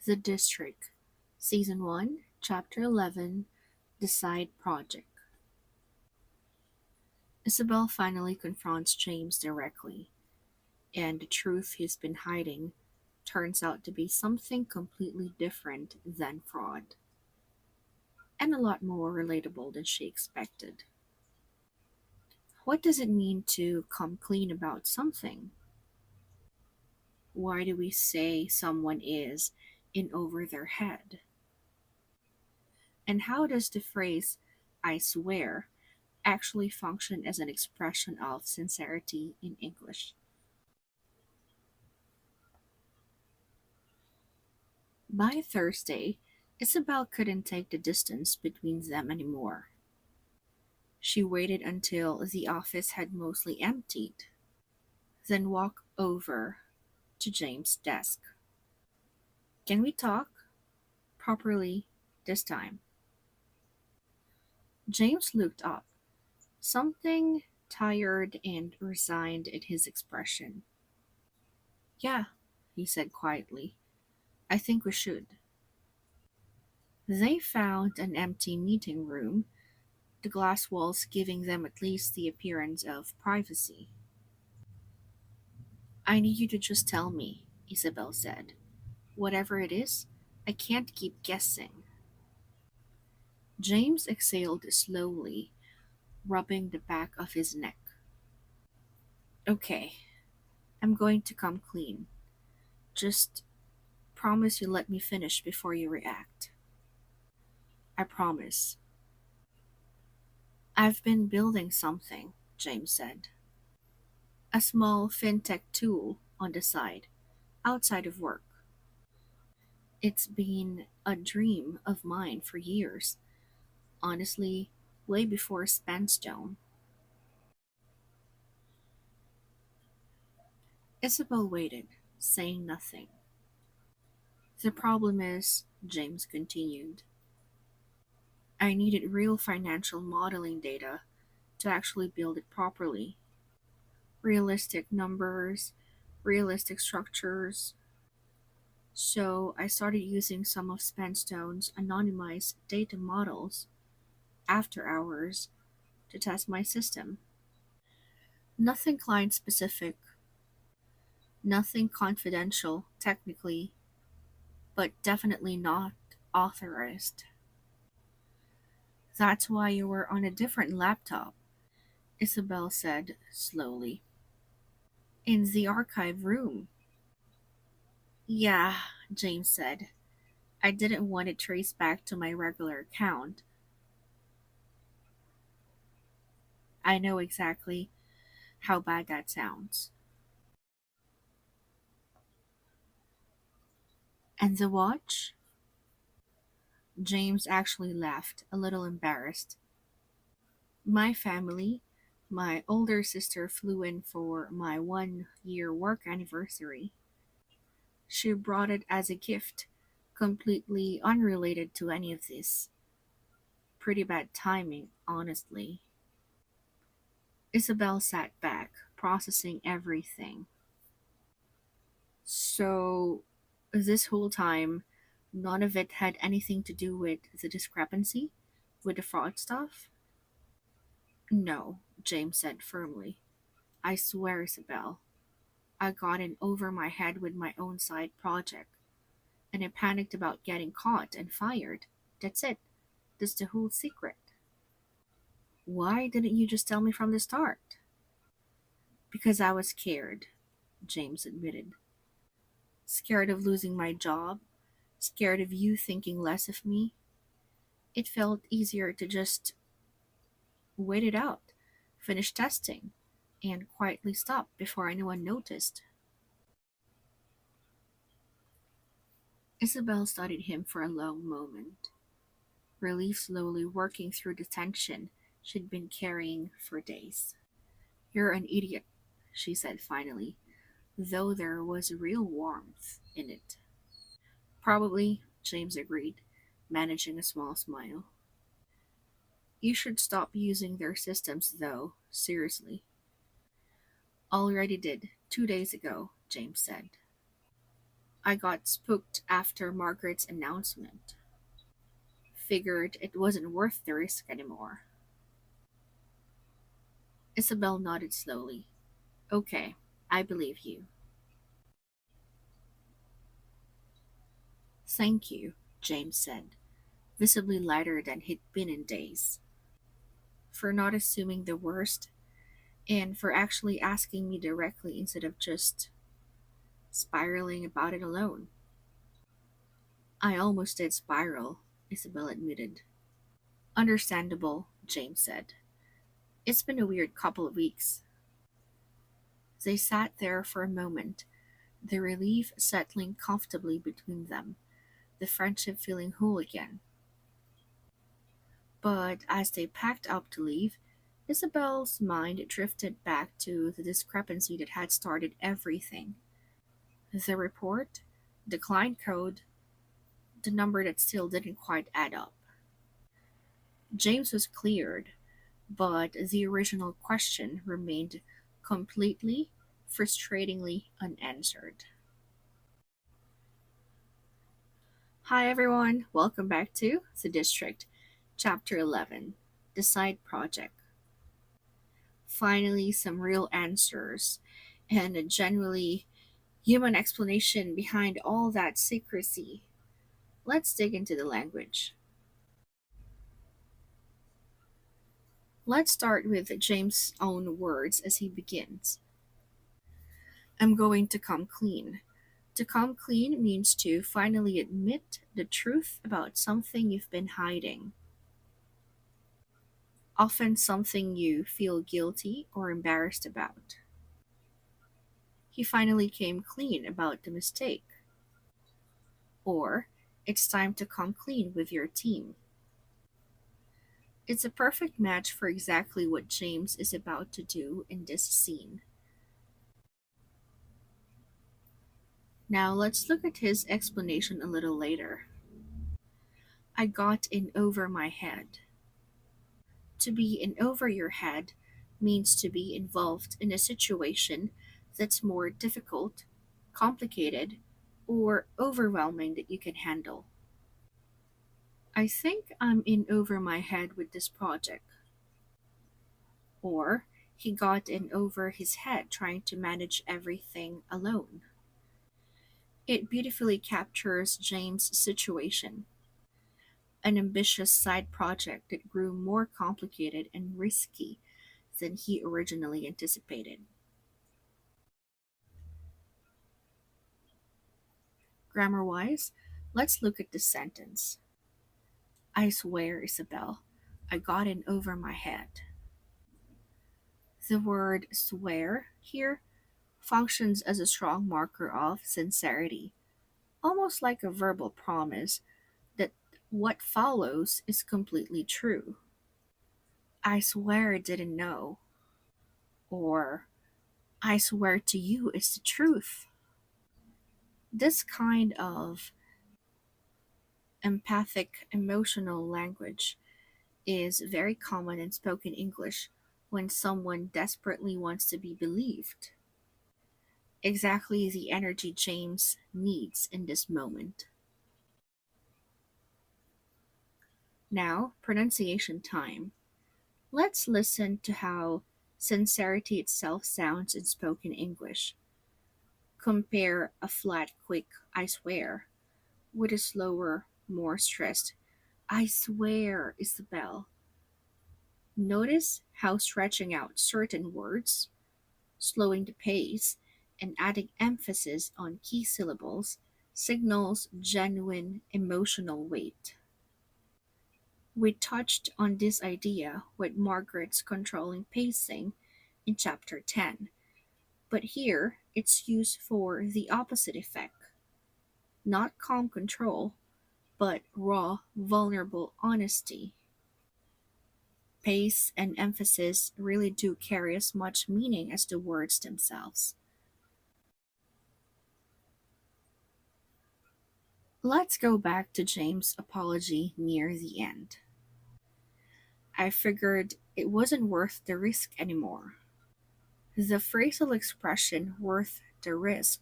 The District, Season 1, Chapter 11, The Side Project. Isabel finally confronts James directly, and the truth he's been hiding turns out to be something completely different than fraud, and a lot more relatable than she expected. What does it mean to come clean about something? Why do we say someone is in over their head? And how does the phrase, I swear, actually function as an expression of sincerity in English? By Thursday, Isabel couldn't take the distance between them anymore. She waited until the office had mostly emptied, then walked over to James' desk. Can we talk? Properly this time. James looked up, something tired and resigned in his expression. Yeah, he said quietly. I think we should. They found an empty meeting room, the glass walls giving them at least the appearance of privacy. I need you to just tell me, Isabel said. Whatever it is, I can't keep guessing. James exhaled slowly, rubbing the back of his neck. Okay, I'm going to come clean. Just promise you let me finish before you react. I promise. I've been building something, James said. A small fintech tool on the side, outside of work. It's been a dream of mine for years, honestly, way before Spenstone. Isabel waited, saying nothing. The problem is, James continued, I needed real financial modeling data to actually build it properly. Realistic numbers, realistic structures. So I started using some of Spenstone's anonymized data models after hours to test my system. Nothing client specific, nothing confidential technically, but definitely not authorized. That's why you were on a different laptop, Isabel said slowly. In the archive room. Yeah, James said. I didn't want it traced back to my regular account. I know exactly how bad that sounds. And the watch? James actually laughed, a little embarrassed. My family, my older sister flew in for my 1 year work anniversary. She brought it as a gift, completely unrelated to any of this. Pretty bad timing, honestly. Isabel sat back, processing everything. So, this whole time, none of it had anything to do with the discrepancy? With the fraud stuff? No, James said firmly. I swear, Isabel, I got in over my head with my own side project, and I panicked about getting caught and fired. That's it. That's the whole secret. Why didn't you just tell me from the start? Because I was scared, James admitted. Scared of losing my job, scared of you thinking less of me. It felt easier to just wait it out, finish testing, and quietly stop before anyone noticed. Isabel studied him for a long moment, relief slowly working through the tension she'd been carrying for days. You're an idiot, she said finally, though there was real warmth in it. Probably, James agreed, managing a small smile. You should stop using their systems, though, seriously. Already did, 2 days ago, James said. I got spooked after Margaret's announcement. Figured it wasn't worth the risk anymore. Isabel nodded slowly. Okay, I believe you. Thank you, James said, visibly lighter than he'd been in days, for not assuming the worst and for actually asking me directly instead of just spiraling about it alone. I almost did spiral, Isabel admitted. Understandable, James said. It's been a weird couple of weeks. They sat there for a moment, the relief settling comfortably between them, the friendship feeling whole again. But as they packed up to leave, Isabel's mind drifted back to the discrepancy that had started everything. The report, the client code, the number that still didn't quite add up. James was cleared, but the original question remained completely, frustratingly unanswered. Hi everyone, welcome back to The District, Chapter 11, The Side Project. Finally, some real answers and a genuinely human explanation behind all that secrecy. Let's dig into the language. Let's start with James' own words as he begins. I'm going to come clean. To come clean means to finally admit the truth about something you've been hiding, often something you feel guilty or embarrassed about. He finally came clean about the mistake. Or, it's time to come clean with your team. It's a perfect match for exactly what James is about to do in this scene. Now let's look at his explanation a little later. I got in over my head. To be in over your head means to be involved in a situation that's more difficult, complicated, or overwhelming that you can handle. I think I'm in over my head with this project. Or he got in over his head trying to manage everything alone. It beautifully captures James' situation, an ambitious side project that grew more complicated and risky than he originally anticipated. Grammar wise, let's look at this sentence. I swear, Isabel, I got in over my head. The word swear here functions as a strong marker of sincerity, almost like a verbal promise that what follows is completely true. I swear I didn't know, or I swear to you it's the truth. This kind of empathic emotional language is very common in spoken English when someone desperately wants to be believed. Exactly the energy James needs in this moment. Now, pronunciation time. Let's listen to how sincerity itself sounds in spoken English. Compare a flat, quick I swear with a slower, more stressed I swear, Isabel. Notice how stretching out certain words, slowing the pace, and adding emphasis on key syllables signals genuine emotional weight. We touched on this idea with Margaret's controlling pacing in chapter 10, but here it's used for the opposite effect, not calm control, but raw, vulnerable honesty. Pace and emphasis really do carry as much meaning as the words themselves. Let's go back to James' apology near the end. I figured it wasn't worth the risk anymore. The phrasal expression worth the risk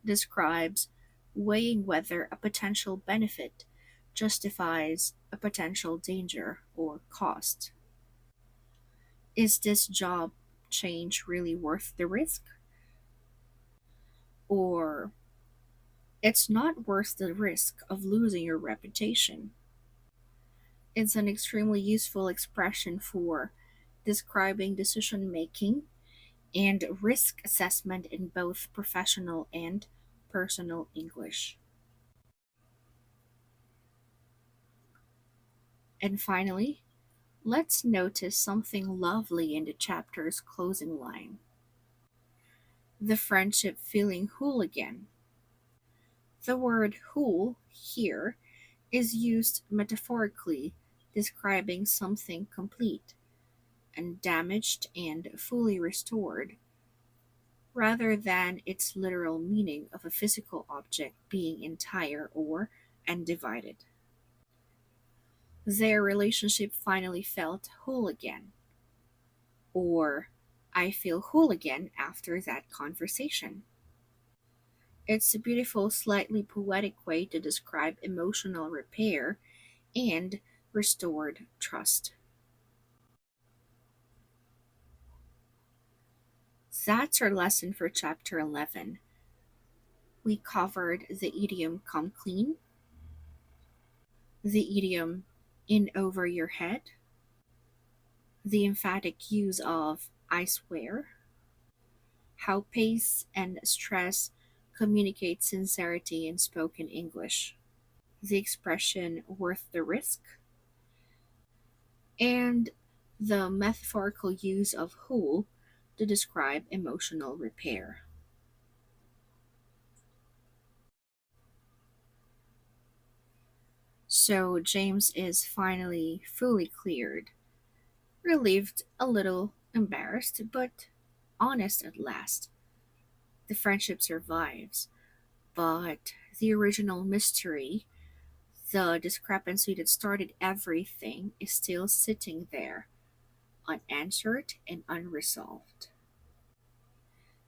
describes weighing whether a potential benefit justifies a potential danger or cost. Is this job change really worth the risk? Or it's not worth the risk of losing your reputation? It's an extremely useful expression for describing decision making and risk assessment in both professional and personal English. And finally, let's notice something lovely in the chapter's closing line: the friendship feeling whole again. The word whole here is used metaphorically, describing something complete, undamaged, and fully restored, rather than its literal meaning of a physical object being entire or undivided. Their relationship finally felt whole again, or I feel whole again after that conversation. It's a beautiful, slightly poetic way to describe emotional repair and restored trust. That's our lesson for chapter 11. We covered the idiom come clean, the idiom in over your head, the emphatic use of I swear, how pace and stress communicate sincerity in spoken English, the expression worth the risk, and the metaphorical use of whole to describe emotional repair. So James is finally fully cleared, relieved, a little embarrassed, but honest at last. The friendship survives, but the original mystery, the discrepancy that started everything, is still sitting there, unanswered and unresolved.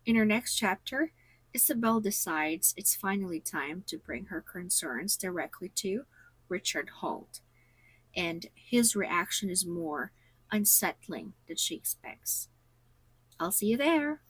In her next chapter, Isabel decides it's finally time to bring her concerns directly to Richard Holt, and his reaction is more unsettling than she expects. I'll see you there.